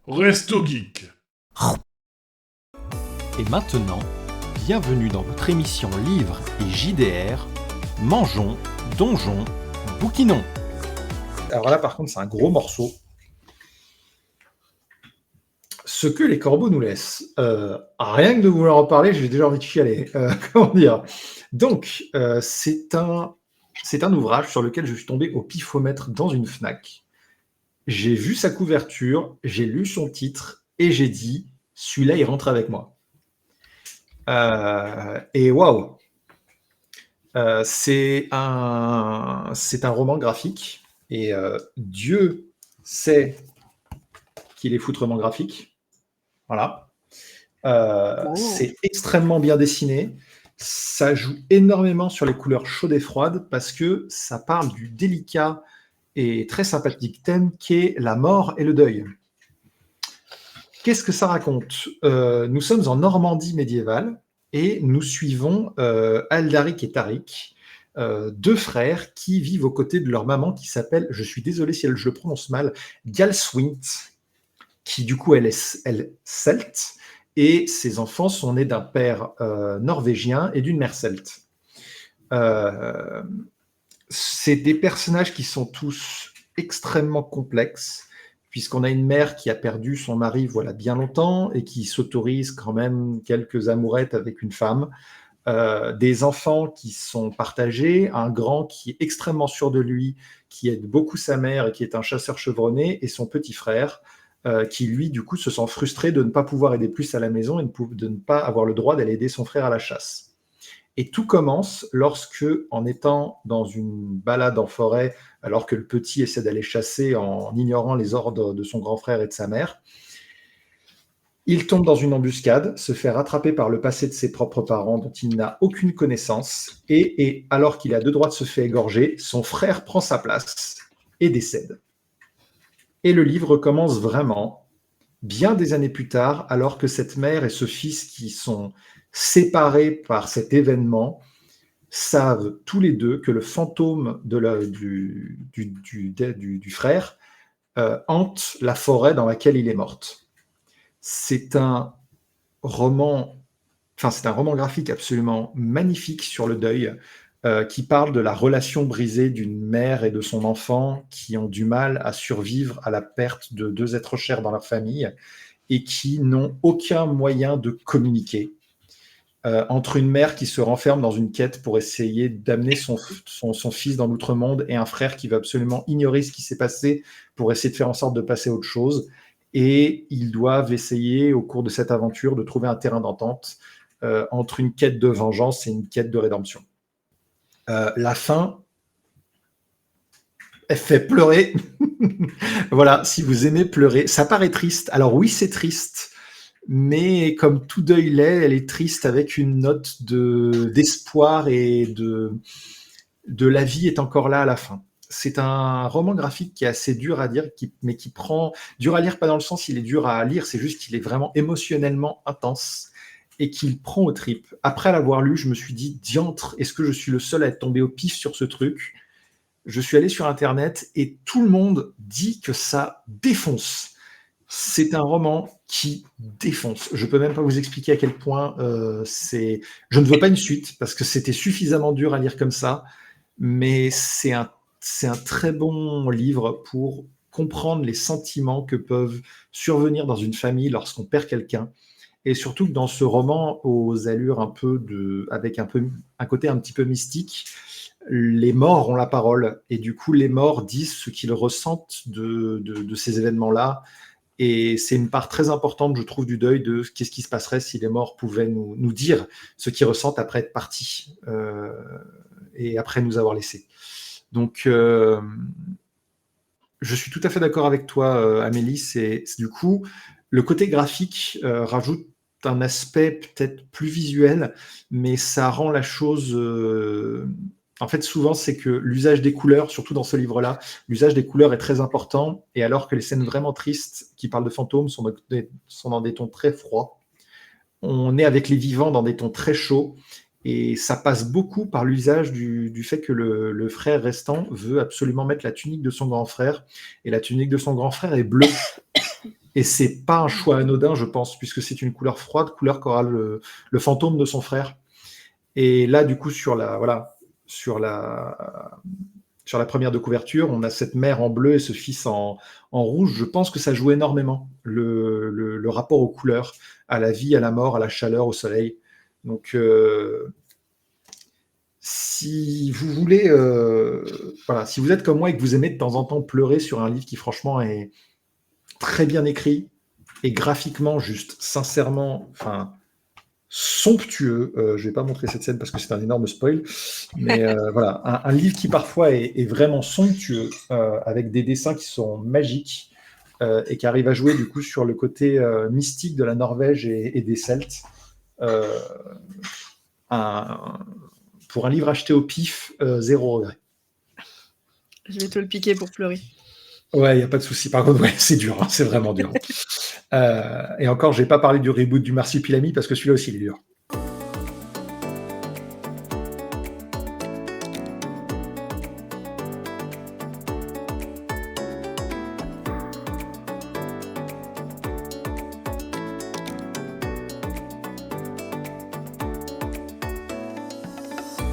Resto Geek. Et maintenant, bienvenue dans votre émission Livres et JDR. Mangeons, dongeons, bouquinons. Alors là, par contre, c'est un gros morceau. Ce que les corbeaux nous laissent. Rien que de vouloir en parler, j'ai déjà envie de chialer. Comment dire ? Donc, c'est un ouvrage sur lequel je suis tombé au pifomètre dans une Fnac. J'ai vu sa couverture, j'ai lu son titre et j'ai dit, celui-là, il rentre avec moi. Et waouh ! C'est un roman graphique et Dieu sait qu'il est foutrement graphique. Voilà. C'est extrêmement bien dessiné. Ça joue énormément sur les couleurs chaudes et froides parce que ça parle du délicat et très sympathique thème qu'est la mort et le deuil. Qu'est-ce que ça raconte ? Nous sommes en Normandie médiévale et nous suivons Aldaric et Tariq, deux frères qui vivent aux côtés de leur maman qui s'appelle, je suis désolé si je le prononce mal, Galswint, qui du coup elle est celte, et ses enfants sont nés d'un père norvégien et d'une mère celte. C'est des personnages qui sont tous extrêmement complexes, puisqu'on a une mère qui a perdu son mari voilà bien longtemps et qui s'autorise quand même quelques amourettes avec une femme, des enfants qui sont partagés, un grand qui est extrêmement sûr de lui, qui aide beaucoup sa mère et qui est un chasseur chevronné, et son petit frère, qui lui du coup se sent frustré de ne pas pouvoir aider plus à la maison et de ne pas avoir le droit d'aller aider son frère à la chasse. Et tout commence lorsque, en étant dans une balade en forêt, alors que le petit essaie d'aller chasser en ignorant les ordres de son grand frère et de sa mère, il tombe dans une embuscade, se fait rattraper par le passé de ses propres parents dont il n'a aucune connaissance, et alors qu'il a deux droits de se faire égorger, son frère prend sa place et décède. Et le livre commence vraiment bien des années plus tard, alors que cette mère et ce fils qui sont séparés par cet événement savent tous les deux que le fantôme du frère hante la forêt dans laquelle il est mort. C'est un roman graphique absolument magnifique sur le deuil, qui parle de la relation brisée d'une mère et de son enfant qui ont du mal à survivre à la perte de deux êtres chers dans leur famille et qui n'ont aucun moyen de communiquer. Entre une mère qui se renferme dans une quête pour essayer d'amener son fils dans l'outre-monde et un frère qui veut absolument ignorer ce qui s'est passé pour essayer de faire en sorte de passer à autre chose. Et ils doivent essayer, au cours de cette aventure, de trouver un terrain d'entente entre une quête de vengeance et une quête de rédemption. La fin, elle fait pleurer. Voilà, si vous aimez pleurer. Ça paraît triste. Alors oui, c'est triste. Mais comme tout deuil l'est, elle est triste avec une note d'espoir et de la vie est encore là à la fin. C'est un roman graphique qui est assez dur à dire, mais qui prend... Dur à lire, pas dans le sens il est dur à lire, c'est juste qu'il est vraiment émotionnellement intense et qu'il prend aux tripes. Après l'avoir lu, je me suis dit, diantre, est-ce que je suis le seul à être tombé au pif sur ce truc ? Je suis allé sur Internet et tout le monde dit que ça défonce. C'est un roman qui défonce. Je peux même pas vous expliquer à quel point c'est... Je ne veux pas une suite, parce que c'était suffisamment dur à lire comme ça, mais c'est un très bon livre pour comprendre les sentiments que peuvent survenir dans une famille lorsqu'on perd quelqu'un, et surtout que dans ce roman, aux allures avec un côté un petit peu mystique, les morts ont la parole, et du coup les morts disent ce qu'ils ressentent de ces événements-là. Et c'est une part très importante, je trouve, du deuil, de qu'est-ce qui se passerait si les morts pouvaient nous dire ce qu'ils ressentent après être partis et après nous avoir laissés. Donc, je suis tout à fait d'accord avec toi, Amélie. C'est du coup, le côté graphique rajoute un aspect peut-être plus visuel, mais ça rend la chose... En fait, souvent, c'est que l'usage des couleurs, surtout dans ce livre-là, l'usage des couleurs est très important, et alors que les scènes vraiment tristes qui parlent de fantômes sont dans des tons très froids, on est avec les vivants dans des tons très chauds, et ça passe beaucoup par l'usage du fait que le frère restant veut absolument mettre la tunique de son grand frère, et la tunique de son grand frère est bleue. Et c'est pas un choix anodin, je pense, puisque c'est une couleur froide, couleur qu'aura le fantôme de son frère. Et là, du coup, sur la première de couverture, on a cette mère en bleu et ce fils en rouge. Je pense que ça joue énormément, le rapport aux couleurs, à la vie, à la mort, à la chaleur, au soleil. Donc, si vous voulez, si vous êtes comme moi et que vous aimez de temps en temps pleurer sur un livre qui franchement est très bien écrit et graphiquement juste sincèrement, somptueux. Je vais pas montrer cette scène parce que c'est un énorme spoil, mais voilà, un livre qui parfois est vraiment somptueux, avec des dessins qui sont magiques, et qui arrive à jouer du coup sur le côté mystique de la Norvège et des Celtes. Pour un livre acheté au pif, zéro regret. Je vais te le piquer pour pleurer. Ouais, il n'y a pas de souci. Par contre, ouais, c'est dur, hein, c'est vraiment dur. Et encore, j'ai pas parlé du reboot du Marsupilami parce que celui-là aussi, il est dur.